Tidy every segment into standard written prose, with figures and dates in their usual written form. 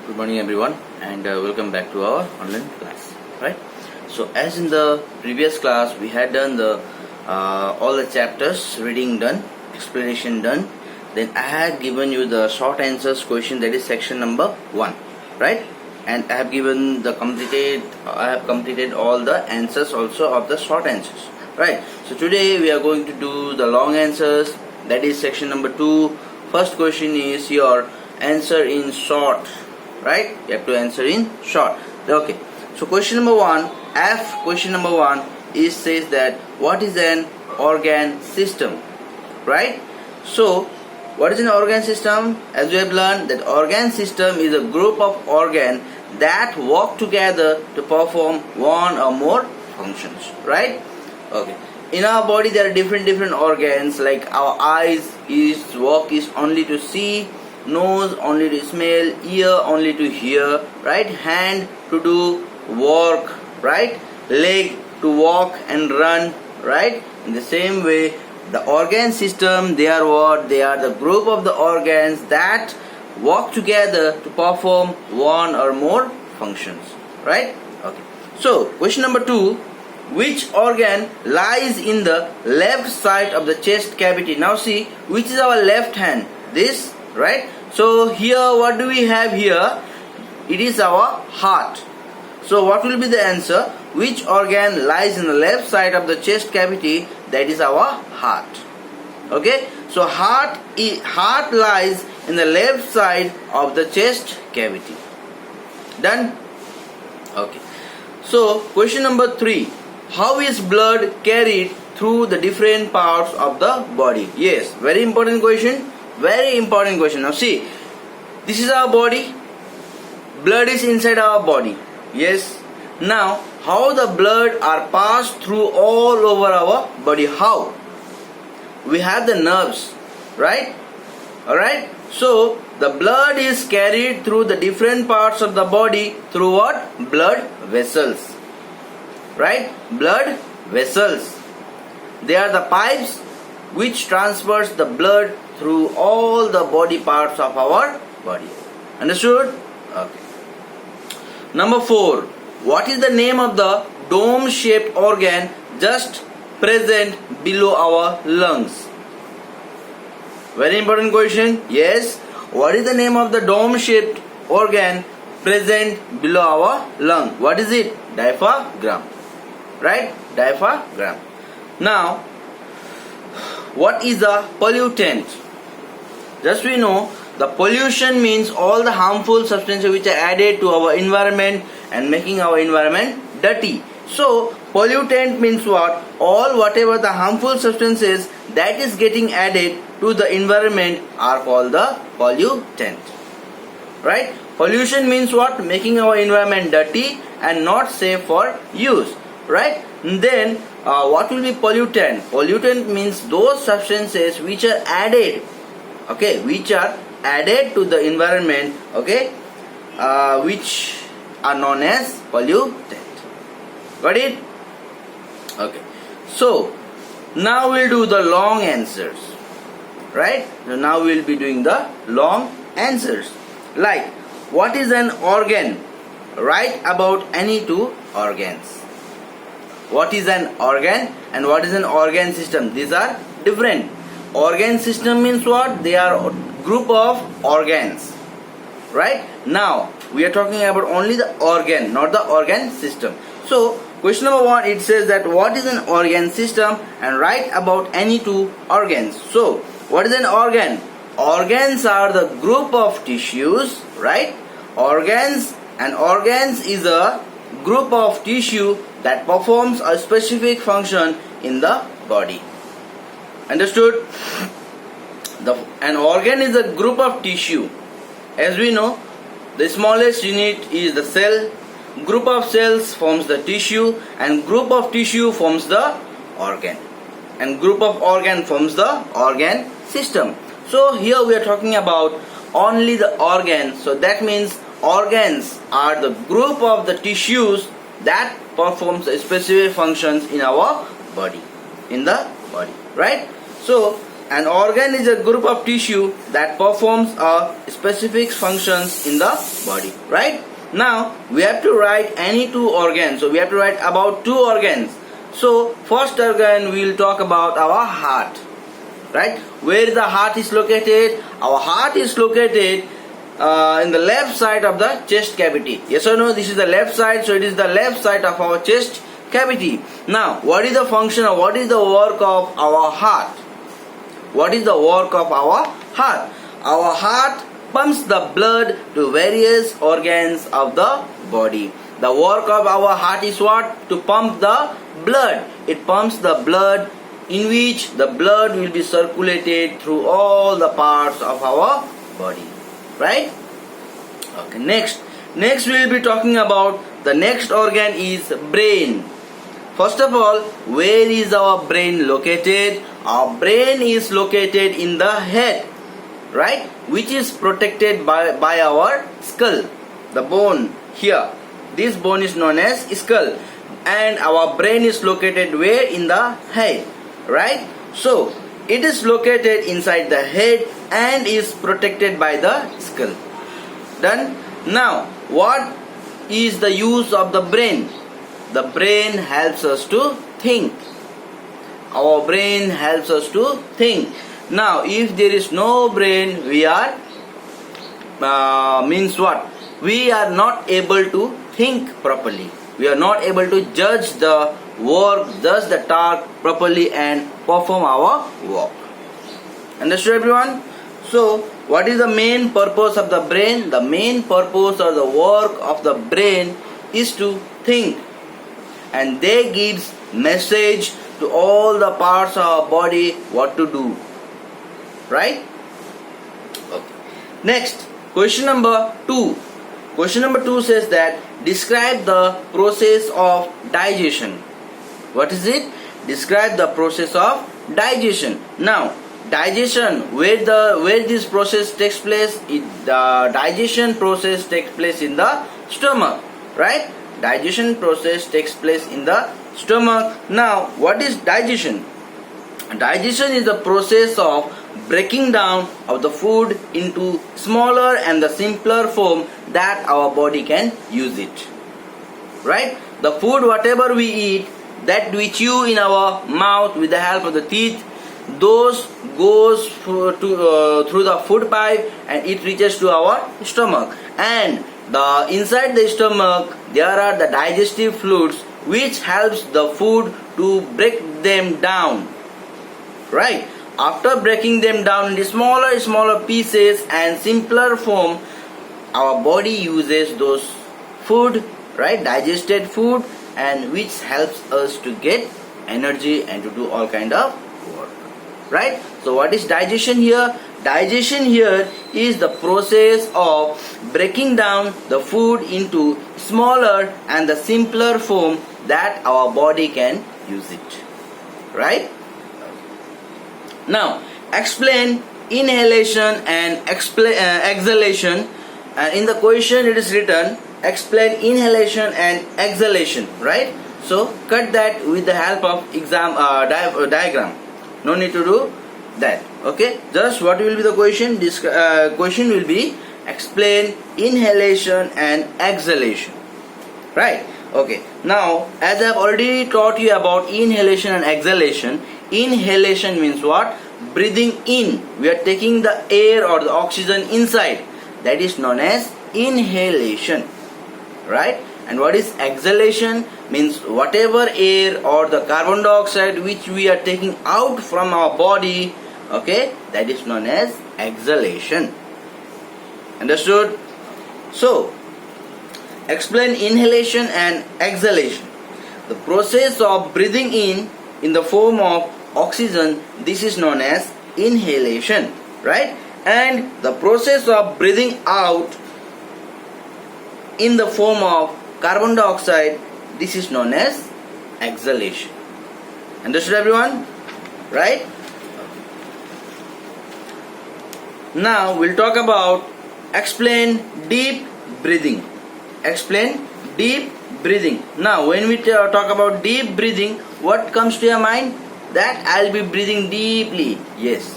Good morning everyone, and welcome back to our online class. Right, so as in the previous class we had done the all the chapters, reading done, explanation done. Then I had given you the short answers question, that is section number 1, right? And I have completed all the answers also of the short answers, right? So today we are going to do the long answers, that is section number 2. First question is your answer in short, right? You have to answer in short. Okay, so question number 1, question number 1 is says that what is an organ system, right? So what is an organ system? As we have learned, that organ system is a group of organs that work together to perform one or more functions, right? Okay, in our body there are different organs, like our eyes work is only to see, nose only to smell, ear only to hear, right? Hand to do work, right? Leg to walk and run, right? In the same way, the organ system, they are what? They are the group of the organs that work together to perform one or more functions, right? Okay, so question number 2, which organ lies in the left side of the chest cavity? Now see, which is our left hand? This, right? So here what do we have here? It is our heart. So what will be the answer? Which organ lies in the left side of the chest cavity? That is our heart. Okay, so heart lies in the left side of the chest cavity. Done? Okay, so question number 3, how is blood carried through the different parts of the body? Yes, very important question. Very important question. Now see, this is our body. Blood is inside our body. Yes. Now, how the blood are passed through all over our body? How? We have the nerves, right? Alright. So, the blood is carried through the different parts of the body through what? Blood vessels. Right? Blood vessels. They are the pipes which transfers the blood through all the body parts of our body. Understood? Okay. Number 4, what is the name of the dome-shaped organ just present below our lungs? Very important question. Yes. What is the name of the dome-shaped organ present below our lung? What is it? Diaphragm. Right? Diaphragm. Now, what is a pollutant? Just we know, the pollution means all the harmful substances which are added to our environment and making our environment dirty. So pollutant means what? Whatever the harmful substances that is getting added to the environment are called the pollutant. Right? Pollution means what? Making our environment dirty and not safe for use. Right? And then what will be pollutant? Pollutant means those substances which are added, okay, which are added to the environment, okay, which are known as pollutant. Got it? Okay, so now we'll do the long answers, right? So now we'll be doing the long answers. Like, what is an organ? Write about any two organs. What is an organ and what is an organ system? These are different. Organ system means what? They are a group of organs, right? Now we are talking about only the organ, not the organ system. So question number 1, it says that what is an organ system and write about any two organs. So what is an organ? Organs are the group of tissues, right? Organs is a group of tissue that performs a specific function in the body. Understood? An organ is a group of tissue. As we know, the smallest unit is the cell. Group of cells forms the tissue, and group of tissue forms the organ, and group of organ forms the organ system. So here we are talking about only the organ. So that means organs are the group of the tissues that performs specific functions in our body, right? So An organ is a group of tissue that performs a specific functions in the body, right? Now we have to write any two organs. So we have to write about two organs. So first organ we will talk about our heart, right? Where the heart is located? Our heart is located in the left side of the chest cavity. Yes or no? This is the left side, so it is the left side of our chest cavity. Now what is the function or what is the work of our heart? What is the work of our heart? Our heart pumps the blood to various organs of the body. The work of our heart is what? To pump the blood. It pumps the blood, in which the blood will be circulated through all the parts of our body, right? Okay, next we will be talking about the next organ is brain. First of all, where is our brain located? Our brain is located in the head, right? Which is protected by our skull. The bone here. This bone is known as skull. And our brain is located where? In the head, right? So, it is located inside the head and is protected by the skull. Done? Now, what is the use of the brain? The brain helps us to think. Our brain helps us to think. Now, if there is no brain, we are means what? We are not able to think properly. We are not able to judge the work, judge the task properly and perform our work. Understood, everyone? So, what is the main purpose of the brain? The main purpose or the work of the brain is to think. And they gives message to all the parts of our body what to do, right? Okay. Next, question number 2. Question number 2 says that describe the process of digestion. What is it? Describe the process of digestion. Now, digestion, where this process takes place? The digestion process takes place in the stomach, right? Digestion process takes place in the stomach. Now, what is digestion? Digestion is the process of breaking down of the food into smaller and the simpler form that our body can use it, right? The food whatever we eat, that we chew in our mouth with the help of the teeth, those goes through the food pipe and it reaches to our stomach. And inside the stomach there are the digestive fluids which helps the food to break them down, right? After breaking them down into smaller pieces and simpler form, our body uses those food, right? Digested food, and which helps us to get energy and to do all kind of work, right? So what is digestion here? Digestion here is the process of breaking down the food into smaller and the simpler form that our body can use it, right? Now, explain inhalation and exhalation. In the question it is written, explain inhalation and exhalation, right? So, cut that with the help of diagram. No need to do that, okay? Just what will be the question? This question will be explain inhalation and exhalation, right? Okay, now as I have already taught you about inhalation and exhalation, inhalation means what? Breathing in. We are taking the air or the oxygen inside. That is known as inhalation, right? And what is exhalation? Means whatever air or the carbon dioxide which we are taking out from our body, okay, that is known as exhalation. Understood? So, explain inhalation and exhalation. The process of breathing in the form of oxygen, this is known as inhalation, right? And the process of breathing out in the form of carbon dioxide, this is known as exhalation. Understood, everyone? Right? Now we'll talk about explain deep breathing. Explain deep breathing. Now when we talk about deep breathing, what comes to your mind? that I'll be breathing deeply. Yes.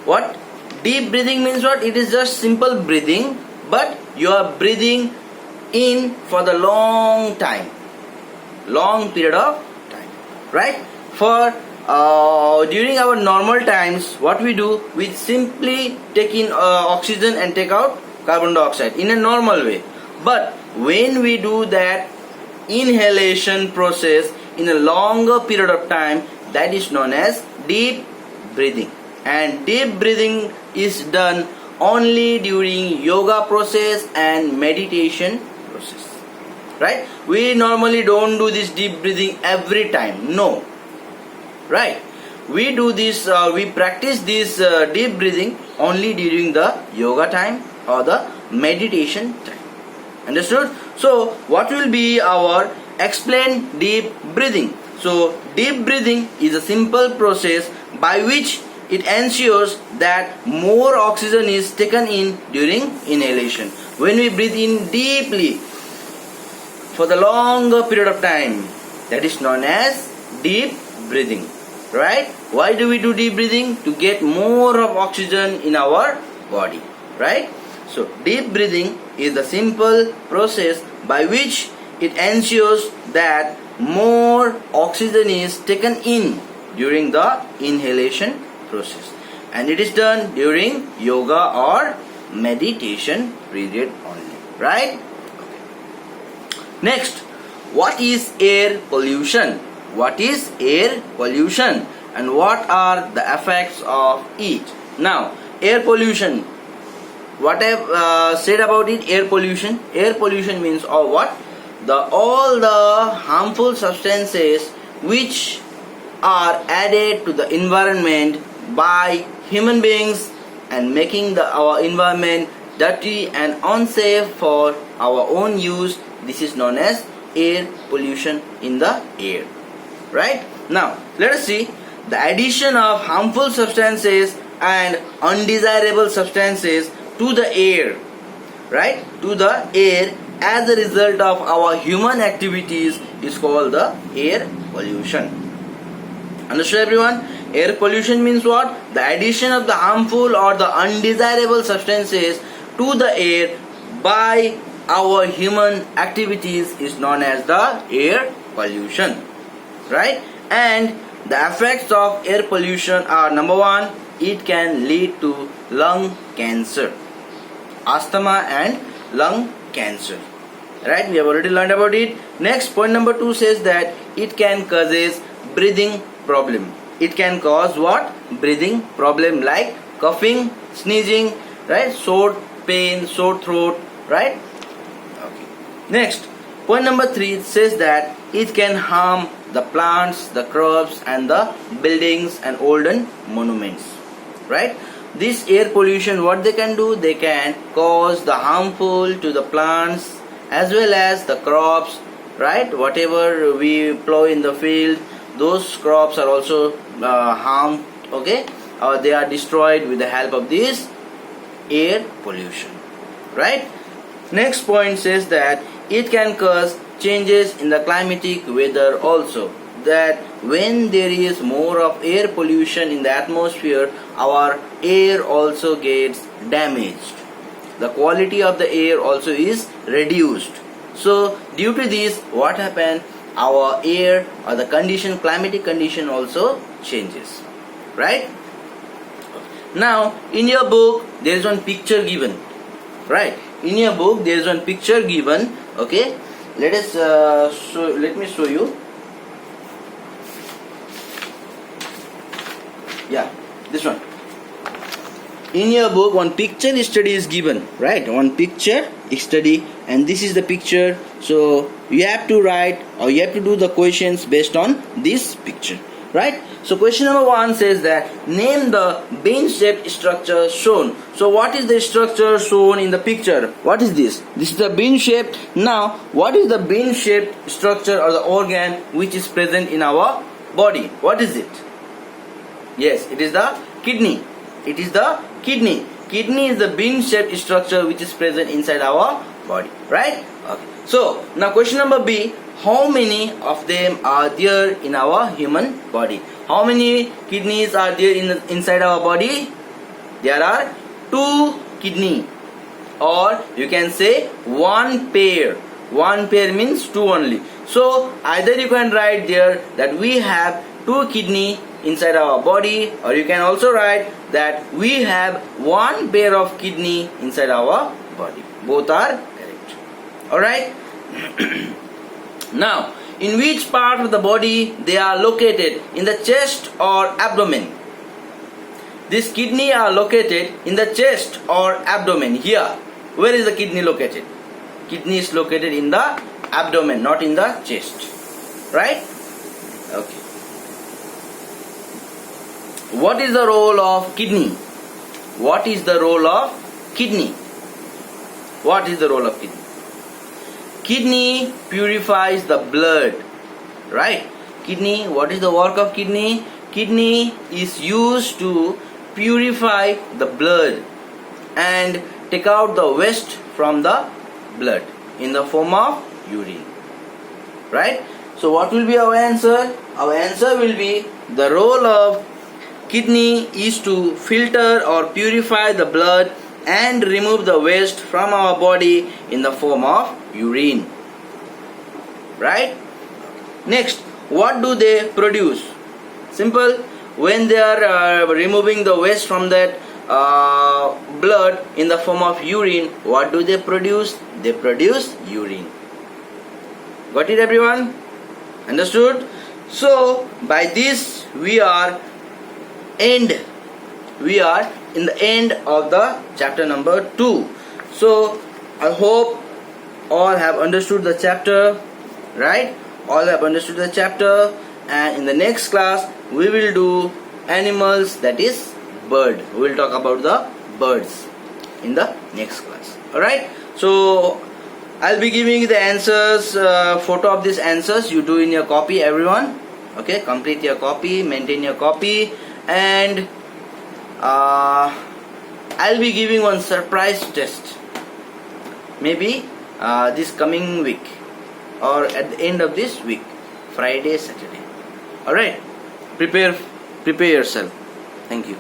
What deep breathing means? What? It is just simple breathing, but you are breathing in for the long time, long period of time, right? For during our normal times, what we do, we simply take in oxygen and take out carbon dioxide in a normal way. But when we do that inhalation process in a longer period of time, that is known as deep breathing. And deep breathing is done only during yoga process and meditation process, right? We normally don't do this deep breathing every time, no, right? We do this, we practice this deep breathing only during the yoga time or the meditation time. Understood? So what will be our explained deep breathing? So deep breathing is a simple process by which it ensures that more oxygen is taken in during inhalation. When we breathe in deeply for the longer period of time, that is known as deep breathing, right? Why do we do deep breathing? To get more of oxygen in our body, right? So deep breathing is the simple process by which it ensures that more oxygen is taken in during the inhalation process, and it is done during yoga or meditation period only, right? Next, what is air pollution? What is air pollution and what are the effects of it? Now, air pollution, what I have said about it, air pollution means what? All the harmful substances which are added to the environment by human beings and making our environment dirty and unsafe for our own use. This is known as air pollution in the air, right? Now let us see the addition of harmful substances and undesirable substances to the air, right? To the air as a result of our human activities is called the air pollution. Understood, everyone? Air pollution means what? The addition of the harmful or the undesirable substances to the air by our human activities is known as the air pollution, right? And the effects of air pollution are: number one, it can lead to lung cancer, asthma and lung cancer, right? We have already learned about it. Next, point number 2 says that it can cause breathing problem. It can cause what? Breathing problem like coughing, sneezing, right? Sore pain, sore throat, right? Okay. Next, point number 3 says that it can harm the plants, the crops and the buildings and olden monuments, right? This air pollution, what they can do? They can cause the harmful to the plants as well as the crops, right? Whatever we plow in the field, those crops are also harmed, okay? They are destroyed with the help of this air pollution, right? Next point says that it can cause changes in the climatic weather also, that when there is more of air pollution in the atmosphere, our air also gets damaged. The quality of the air also is reduced. So due to this, what happens? Our air or the condition, climatic condition also changes, right? Now in your book there is one picture given, right? In your book there is one picture given, okay? Let me show you. Yeah, this one. In your book one picture study is given, right? One picture study, and this is the picture. So you have to write or you have to do the questions based on this picture, right? So question number 1 says that name the bean-shaped structure shown. So what is the structure shown in the picture? What is this? This is the bean-shaped. Now what is the bean-shaped structure or the organ which is present in our body? What is it? Yes, it is the kidney. It is the kidney. Kidney is the bean-shaped structure which is present inside our body, right? Okay. So now question number B, how many of them are there in our human body? How many kidneys are there inside our body? There are 2 kidney, or you can say 1 pair. 1 pair means 2 only. So either you can write there that we have 2 kidney inside our body, or you can also write that we have 1 pair of kidney inside our body. Both are correct. Alright. Now, in which part of the body they are located? In the chest or abdomen? These kidney are located in the chest or abdomen. Here, where is the kidney located? Kidney is located in the abdomen, not in the chest. Right? Okay. What is the role of kidney? What is the role of kidney? What is the role of kidney? Kidney purifies the blood. Right? Kidney, what is the work of kidney? Kidney is used to purify the blood and take out the waste from the blood in the form of urine. Right? So what will be our answer? Our answer will be the role of kidney is to filter or purify the blood and remove the waste from our body in the form of urine. Right? Next, what do they produce? Simple. When they are removing the waste from that blood in the form of urine, what do they produce? They produce urine. Got it, everyone? Understood? So by this we are in the end of the chapter number 2. So I hope all have understood the chapter, right? All have understood the chapter, and in the next class we will do animals, that is bird. We will talk about the birds in the next class. Alright, so I'll be giving you the answers, photo of these answers. You do in your copy, everyone. Okay, complete your copy, maintain your copy, and I'll be giving one surprise test, maybe this coming week or at the end of this week, Friday, Saturday. Alright, prepare yourself. Thank you.